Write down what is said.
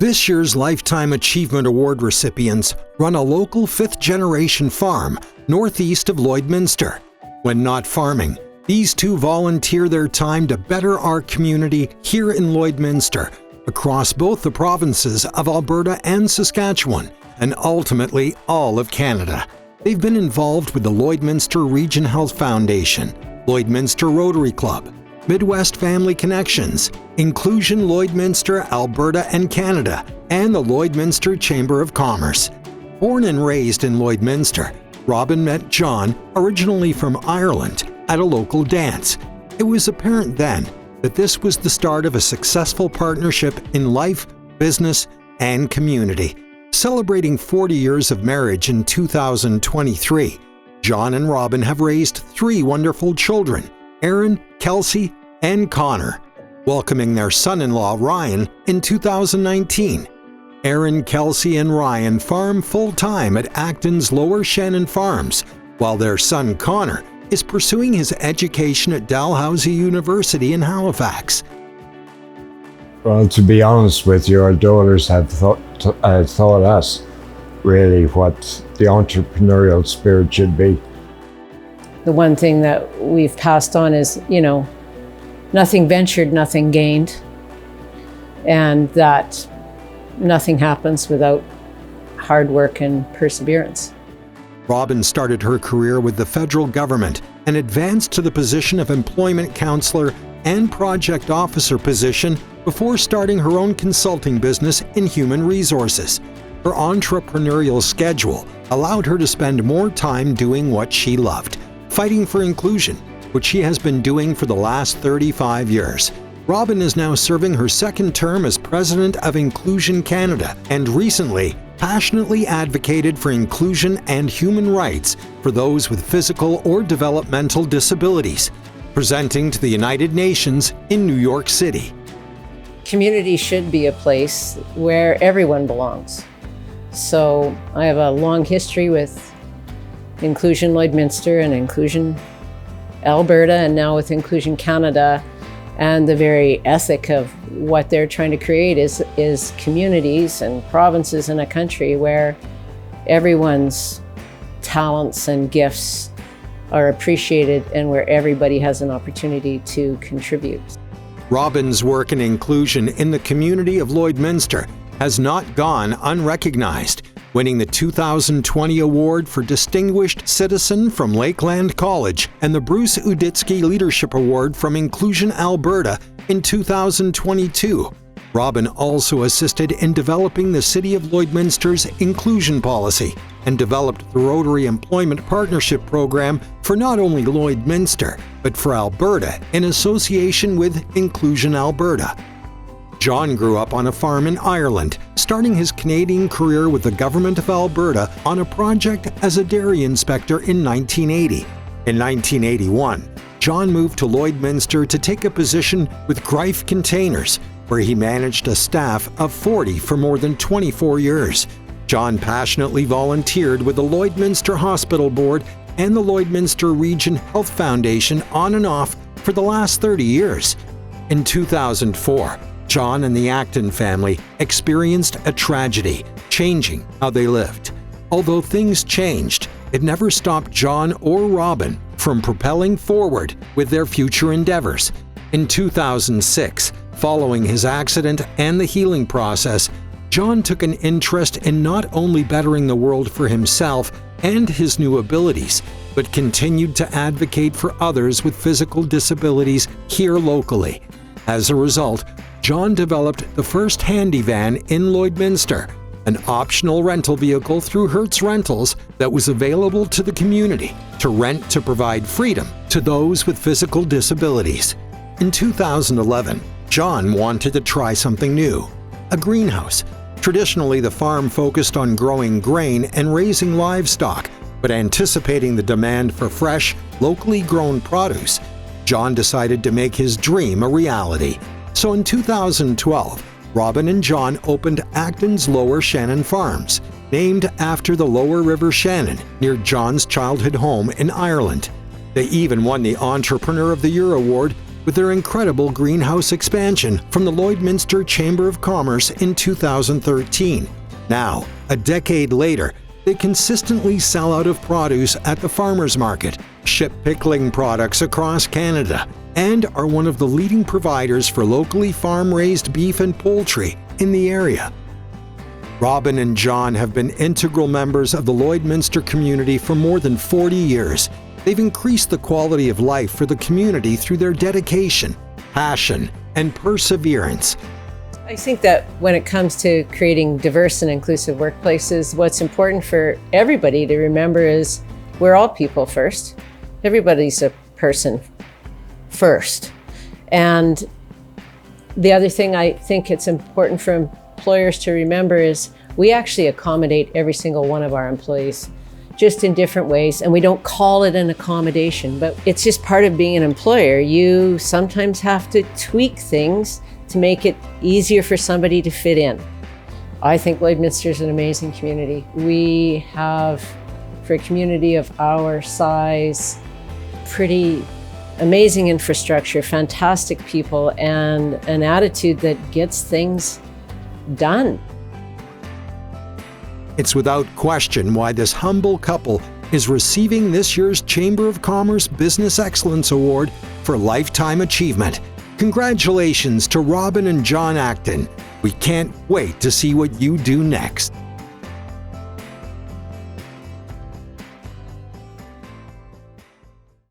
This year's Lifetime Achievement Award recipients run a local fifth-generation farm northeast of Lloydminster. When not farming, these two volunteer their time to better our community here in Lloydminster, across both the provinces of Alberta and Saskatchewan, and ultimately all of Canada. They've been involved with the Lloydminster Region Health Foundation, Lloydminster Rotary Club, Midwest Family Connections, Inclusion Lloydminster, Alberta and Canada, and the Lloydminster Chamber of Commerce. Born and raised in Lloydminster, Robin met John, originally from Ireland, at a local dance. It was apparent then that this was the start of a successful partnership in life, business, and community. Celebrating 40 years of marriage in 2023, John and Robin have raised 3 wonderful children, Aaron, Kelsey, and Connor, welcoming their son-in-law Ryan in 2019. Aaron, Kelsey, and Ryan farm full-time at Acton's Lower Shannon Farms, while their son Connor is pursuing his education at Dalhousie University in Halifax. Well, to be honest with you, our daughters have taught us really what the entrepreneurial spirit should be. The one thing that we've passed on is, nothing ventured, nothing gained, and that nothing happens without hard work and perseverance. Robin started her career with the federal government and advanced to the position of employment counselor and project officer position before starting her own consulting business in human resources. Her entrepreneurial schedule allowed her to spend more time doing what she loved, fighting for inclusion, which she has been doing for the last 35 years. Robin is now serving her second term as president of Inclusion Canada and recently passionately advocated for inclusion and human rights for those with physical or developmental disabilities, presenting to the United Nations in New York City. Community should be a place where everyone belongs. So I have a long history with Inclusion Lloydminster and Inclusion Alberta, and now with Inclusion Canada. And the very ethic of what they're trying to create is communities and provinces in a country where everyone's talents and gifts are appreciated and where everybody has an opportunity to contribute. Robin's work in inclusion in the community of Lloydminster has not gone unrecognized, winning the 2020 award for Distinguished Citizen from Lakeland College and the Bruce Uditsky Leadership Award from Inclusion Alberta in 2022. Robin also assisted in developing the City of Lloydminster's inclusion policy and developed the Rotary Employment Partnership Program for not only Lloydminster, but for Alberta in association with Inclusion Alberta. John grew up on a farm in Ireland, starting his Canadian career with the Government of Alberta on a project as a dairy inspector in 1980. In 1981, John moved to Lloydminster to take a position with Greif Containers, where he managed a staff of 40 for more than 24 years. John passionately volunteered with the Lloydminster Hospital Board and the Lloydminster Region Health Foundation on and off for the last 30 years. In 2004, John and the Acton family experienced a tragedy, changing how they lived. Although things changed, it never stopped John or Robin from propelling forward with their future endeavors. In 2006, following his accident and the healing process, John took an interest in not only bettering the world for himself and his new abilities, but continued to advocate for others with physical disabilities here locally. As a result, John developed the first handy van in Lloydminster, an optional rental vehicle through Hertz Rentals that was available to the community to rent to provide freedom to those with physical disabilities. In 2011, John wanted to try something new, a greenhouse. Traditionally, the farm focused on growing grain and raising livestock, but anticipating the demand for fresh, locally grown produce, John decided to make his dream a reality. So in 2012, Robin and John opened Acton's Lower Shannon Farms, named after the Lower River Shannon near John's childhood home in Ireland. They even won the Entrepreneur of the Year award with their incredible greenhouse expansion from the Lloydminster Chamber of Commerce in 2013. Now, a decade later, they consistently sell out of produce at the farmers market, ship pickling products across Canada, and are one of the leading providers for locally farm-raised beef and poultry in the area. Robin and John have been integral members of the Lloydminster community for more than 40 years. They've increased the quality of life for the community through their dedication, passion, and perseverance. I think that when it comes to creating diverse and inclusive workplaces, what's important for everybody to remember is we're all people first. Everybody's a person first. And the other thing I think it's important for employers to remember is we actually accommodate every single one of our employees, just in different ways, and we don't call it an accommodation, but it's just part of being an employer. You sometimes have to tweak things to make it easier for somebody to fit in. I think Lloydminster is an amazing community. We have, for a community of our size, pretty amazing infrastructure, fantastic people, and an attitude that gets things done. It's without question why this humble couple is receiving this year's Chamber of Commerce Business Excellence Award for Lifetime Achievement. Congratulations to Robin and John Acton. We can't wait to see what you do next.